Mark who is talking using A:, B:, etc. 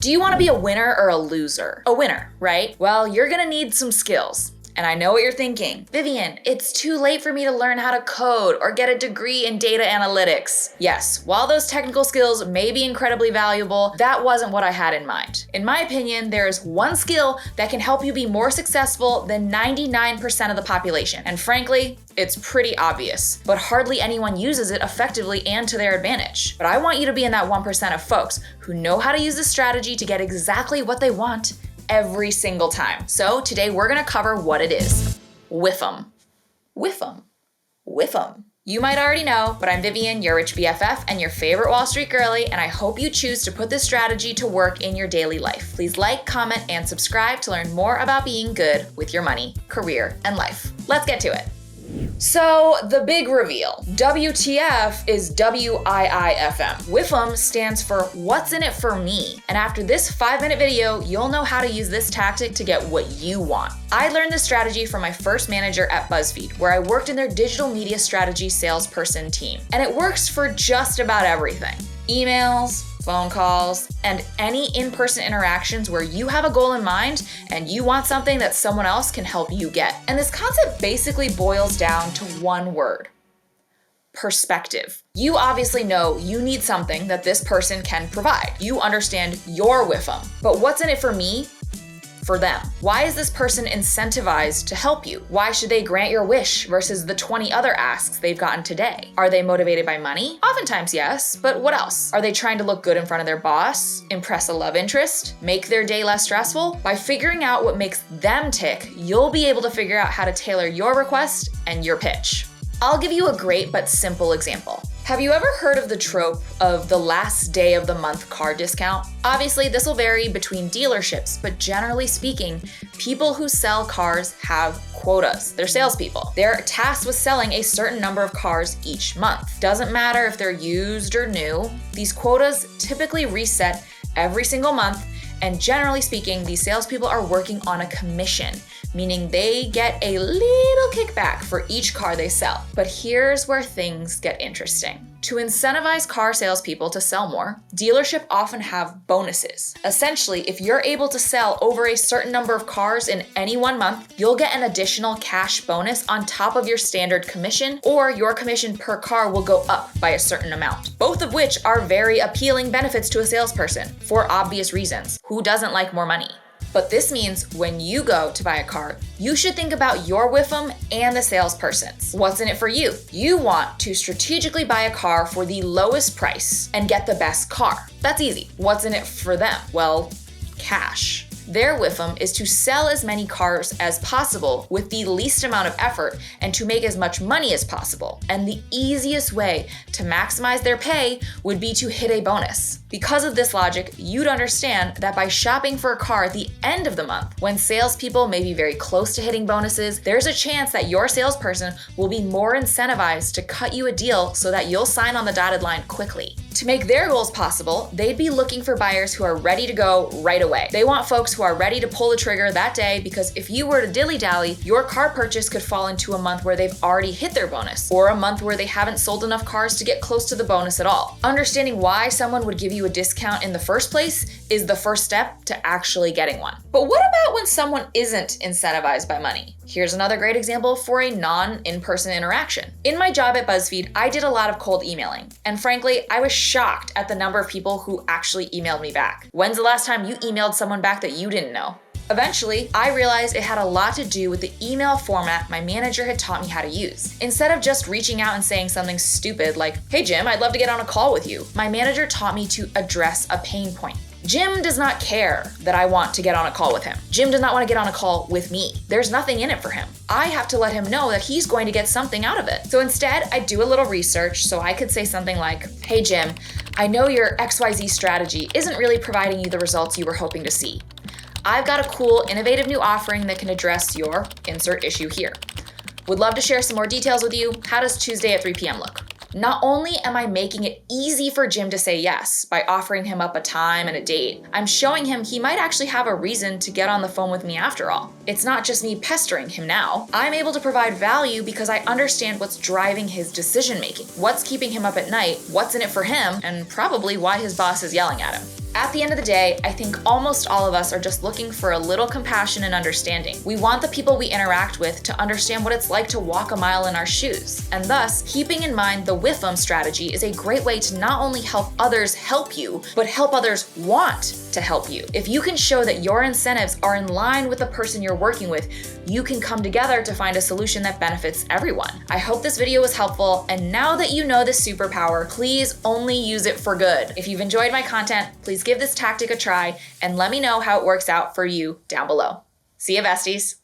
A: Do you want to be a winner or a loser? A winner, right? Well, you're gonna need some skills. And I know what you're thinking. Vivian, it's too late for me to learn how to code or get a degree in data analytics. Yes, while those technical skills may be incredibly valuable, that wasn't what I had in mind. In my opinion, there is one skill that can help you be more successful than 99% of the population. And frankly, it's pretty obvious, but hardly anyone uses it effectively and to their advantage. But I want you to be in that 1% of folks who know how to use this strategy to get exactly what they want every single time. So today we're gonna cover what it is. WIIFM. WIIFM. WIIFM. You might already know, but I'm Vivian, your Rich BFF, and your favorite Wall Street girly, and I hope you choose to put this strategy to work in your daily life. Please like, comment, and subscribe to learn more about being good with your money, career, and life. Let's get to it. So the big reveal, WTF is WIIFM. WIIFM stands for What's in it for me? And after this 5-minute video, you'll know how to use this tactic to get what you want. I learned this strategy from my first manager at BuzzFeed, where I worked in their digital media strategy salesperson team. And it works for just about everything. Emails, phone calls, and any in-person interactions where you have a goal in mind and you want something that someone else can help you get. And this concept basically boils down to one word: perspective. You obviously know you need something that this person can provide. You understand your WIIFM, but what's in it for me? For them. Why is this person incentivized to help you? Why should they grant your wish versus the 20 other asks they've gotten today? Are they motivated by money? Oftentimes, yes, but what else? Are they trying to look good in front of their boss, impress a love interest, make their day less stressful? By figuring out what makes them tick, you'll be able to figure out how to tailor your request and your pitch. I'll give you a great but simple example. Have you ever heard of the trope of the last day of the month car discount? Obviously, this will vary between dealerships, but generally speaking, people who sell cars have quotas. They're salespeople. They're tasked with selling a certain number of cars each month. Doesn't matter if they're used or new, these quotas typically reset every single month, and generally speaking, these salespeople are working on a commission, meaning they get a little kickback for each car they sell. But here's where things get interesting. To incentivize car salespeople to sell more, dealerships often have bonuses. Essentially, if you're able to sell over a certain number of cars in any one month, you'll get an additional cash bonus on top of your standard commission, or your commission per car will go up by a certain amount. Both of which are very appealing benefits to a salesperson for obvious reasons. Who doesn't like more money? But this means when you go to buy a car, you should think about your WIIFM and the salesperson's. What's in it for you? You want to strategically buy a car for the lowest price and get the best car. That's easy. What's in it for them? Well, cash. Their WIIFM is to sell as many cars as possible with the least amount of effort and to make as much money as possible. And the easiest way to maximize their pay would be to hit a bonus. Because of this logic, you'd understand that by shopping for a car at the end of the month, when salespeople may be very close to hitting bonuses, there's a chance that your salesperson will be more incentivized to cut you a deal so that you'll sign on the dotted line quickly. To make their goals possible, they'd be looking for buyers who are ready to go right away. They want folks who are ready to pull the trigger that day, because if you were to dilly-dally, your car purchase could fall into a month where they've already hit their bonus, or a month where they haven't sold enough cars to get close to the bonus at all. Understanding why someone would give you a discount in the first place is the first step to actually getting one. But what about when someone isn't incentivized by money? Here's another great example for a non-in-person interaction. In my job at BuzzFeed, I did a lot of cold emailing. And frankly, I was shocked at the number of people who actually emailed me back. When's the last time you emailed someone back that you didn't know? Eventually, I realized it had a lot to do with the email format my manager had taught me how to use. Instead of just reaching out and saying something stupid like, "Hey Jim, I'd love to get on a call with you," my manager taught me to address a pain point. Jim does not care that I want to get on a call with him. Jim does not want to get on a call with me. There's nothing in it for him. I have to let him know that he's going to get something out of it. So instead, I do a little research so I could say something like, "Hey Jim, I know your XYZ strategy isn't really providing you the results you were hoping to see. I've got a cool, innovative new offering that can address your insert issue here. Would love to share some more details with you. How does Tuesday at 3 p.m. look?" Not only am I making it easy for Jim to say yes by offering him up a time and a date, I'm showing him he might actually have a reason to get on the phone with me after all. It's not just me pestering him now. I'm able to provide value because I understand what's driving his decision making, what's keeping him up at night, what's in it for him, and probably why his boss is yelling at him. At the end of the day, I think almost all of us are just looking for a little compassion and understanding. We want the people we interact with to understand what it's like to walk a mile in our shoes. And thus, keeping in mind the WIIFM strategy is a great way to not only help others help you, but help others want to help you. If you can show that your incentives are in line with the person you're working with, you can come together to find a solution that benefits everyone. I hope this video was helpful, and now that you know this superpower, please only use it for good. If you've enjoyed my content, please give this tactic a try and let me know how it works out for you down below. See ya, besties.